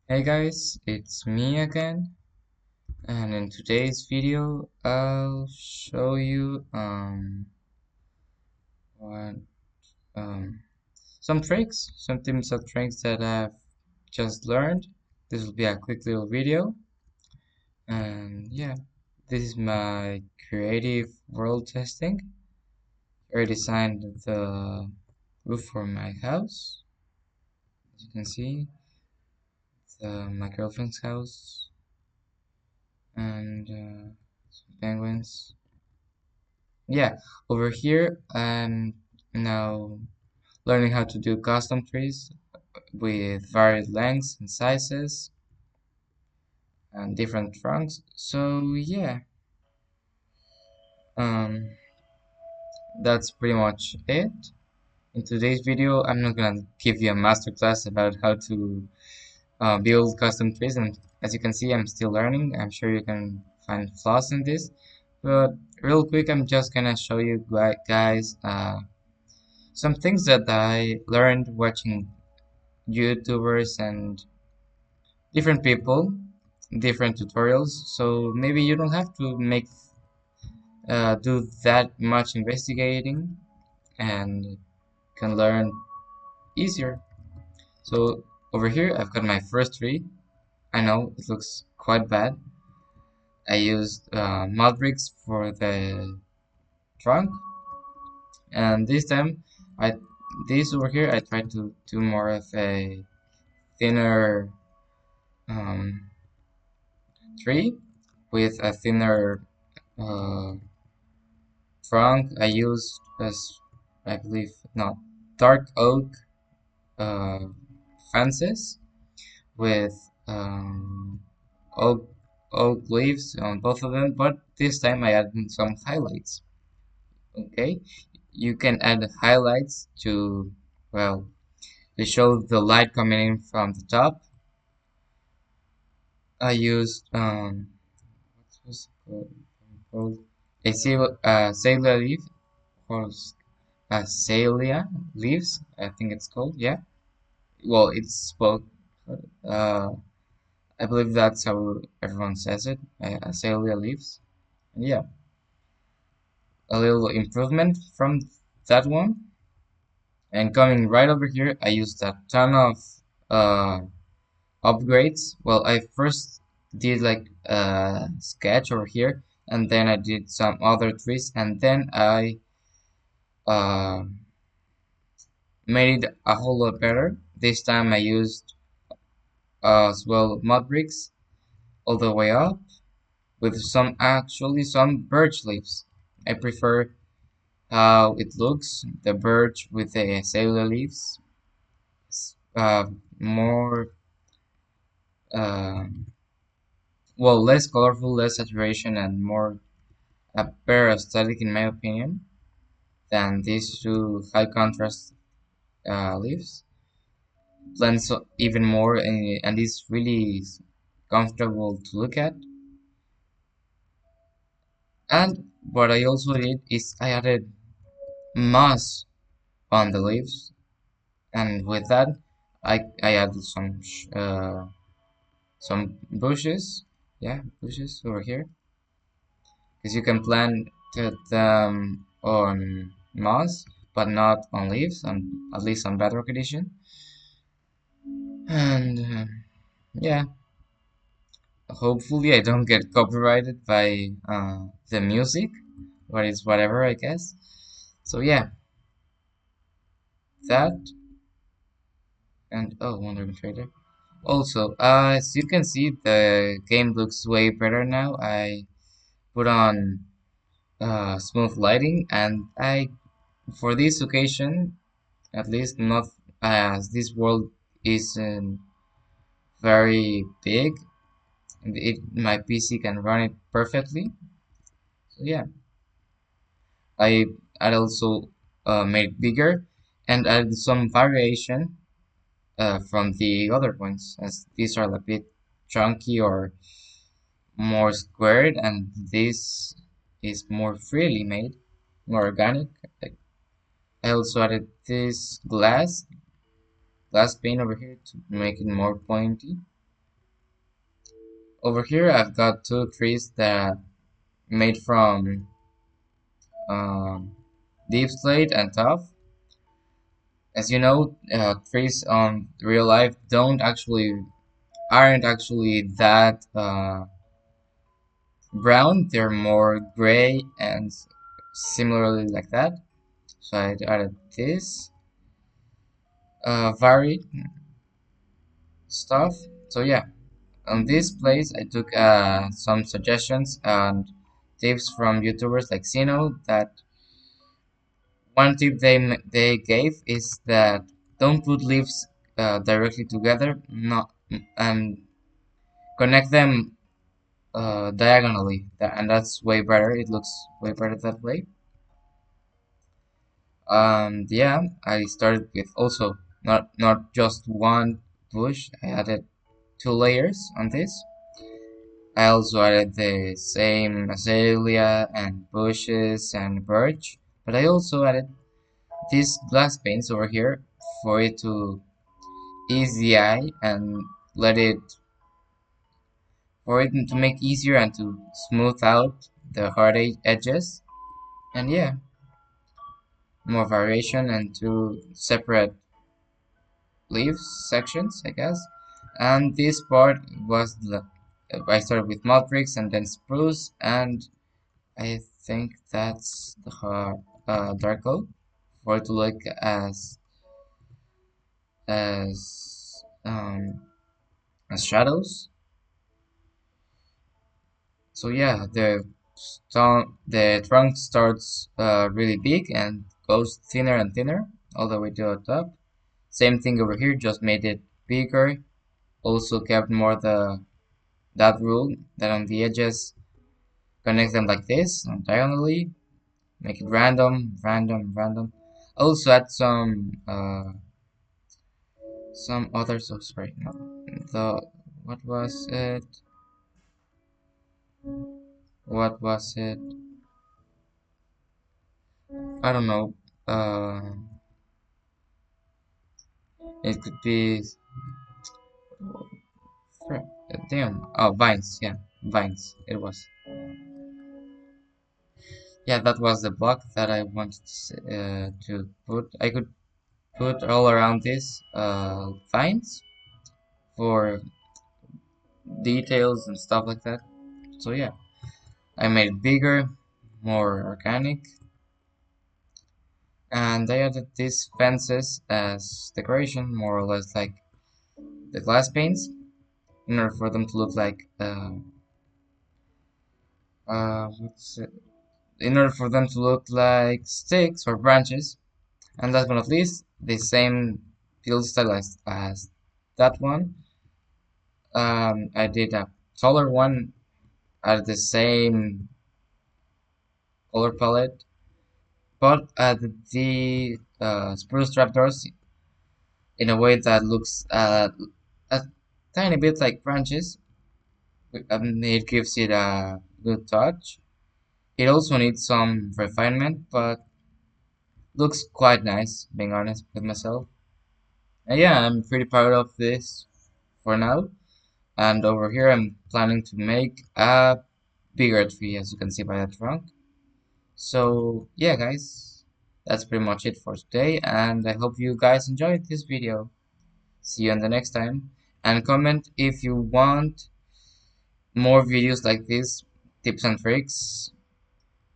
Hey guys, it's me again, and in today's video I'll show you what um some tricks, some tips of tricks that I've just learned. This will be a quick little video, and yeah, this is my creative world testing. I designed the roof for my house. As you can see, my girlfriend's house and some penguins. Yeah, over here I'm now learning how to do custom trees with varied lengths and sizes and different trunks. So yeah, um, that's pretty much it. In today's video, I'm not gonna give you a masterclass about how to build custom trees, and as you can see, I'm still learning. I'm sure you can find flaws in this, but real quick, I'm just gonna show you guys some things that I learned watching YouTubers and different people, different tutorials. So maybe you don't have to do that much investigating and can learn easier. So over here, I've got my first tree. I know it looks quite bad. I used mud bricks for the trunk, and this time, I this over here, I tried to do more of a thinner um, tree with a thinner uh, trunk. I used as I believe not dark oak uh, fences with oak leaves on both of them, but this time I added some highlights. Okay, you can add highlights to well to show the light coming in from the top. I used what was it called? A sailor leaf or Azalea leaves, I think it's called. Yeah. Well, it's spelled. Uh, I believe that's how everyone says it. Azalea leaves. And yeah, a little improvement from that one. And coming right over here, I used a ton of uh, upgrades. Well, I first did like a sketch over here, and then I did some other trees, and then I uh, made it a whole lot better. This time I used as well mud bricks all the way up with some birch leaves. I prefer how it looks, the birch with the cellular leaves. More uh, well, less colorful, less saturation, and more a better aesthetic in my opinion than these two high contrast leaves. Blends even more, and is really comfortable to look at. And what I also did is I added moss on the leaves, and with that I added some bushes, yeah, bushes over here, because you can plant them on moss, but not on leaves, on at least on bedrock edition. And yeah, hopefully I don't get copyrighted by the music, but it's whatever, I guess. So yeah, that and oh, Wandering Trader. Also, as you can see, the game looks way better now. I put on smooth lighting, and I, for this occasion, at least not as this world isn't very big, my PC can run it perfectly. So yeah, I also made it bigger and added some variation from the other ones, as these are a bit chunky or more squared, and this is more freely made, more organic. I also added this glass pane over here to make it more pointy. Over here I've got two trees that made from um, deep slate and tough. As you know, trees on real life aren't actually that brown. They're more gray and similarly like that. So I added this varied stuff. So yeah, on this place I took some suggestions and tips from YouTubers like Sino. That one tip they gave is that don't put leaves directly together, not and connect them diagonally, and that's way better. It looks way better that way. Yeah, I started with also not just one bush. I added two layers on this. I also added the same azalea and bushes and birch, but I also added these glass panes over here for it to ease the eye and let it for it to make easier and to smooth out the hard edges. And yeah, more variation and two separate leaves sections, I guess. And this part was the I started with mud bricks and then spruce, and I think that's the hard dark oak for it to look as as shadows. So yeah, the trunk starts really big and goes thinner and thinner all the way to the top. Same thing over here, just made it bigger. Also kept more the that rule that on the edges connect them like this diagonally, make it random, random, random. Also add some others. Oh, sorry, no, the what was it? What was it? I don't know. It could be damn. Oh, vines. Yeah, vines. It was. Yeah, that was the block that I wanted to put. I could put all around this vines for details and stuff like that. So yeah, I made it bigger, more organic, and I added these fences as decoration, more or less like the glass panes, in order for them to look like what's it? In order for them to look like sticks or branches. And last but not least, the same build style as that one. I did a taller one at the same color palette, but added the spruce trapdoors in a way that looks a tiny bit like branches. It gives it a good touch. It also needs some refinement, but looks quite nice, being honest with myself. And yeah, I'm pretty proud of this for now. And over here, I'm planning to make a bigger tree, as you can see by the trunk. So yeah, guys, that's pretty much it for today. And I hope you guys enjoyed this video. See you on the next time. And comment if you want more videos like this, tips and tricks.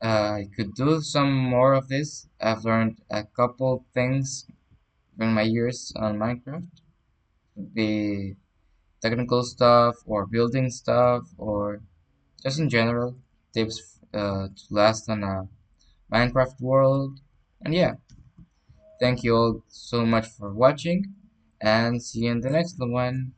I could do some more of this. I've learned a couple things in my years on Minecraft. The technical stuff or building stuff or just in general tips to last on a Minecraft world. And yeah, thank you all so much for watching and see you in the next one.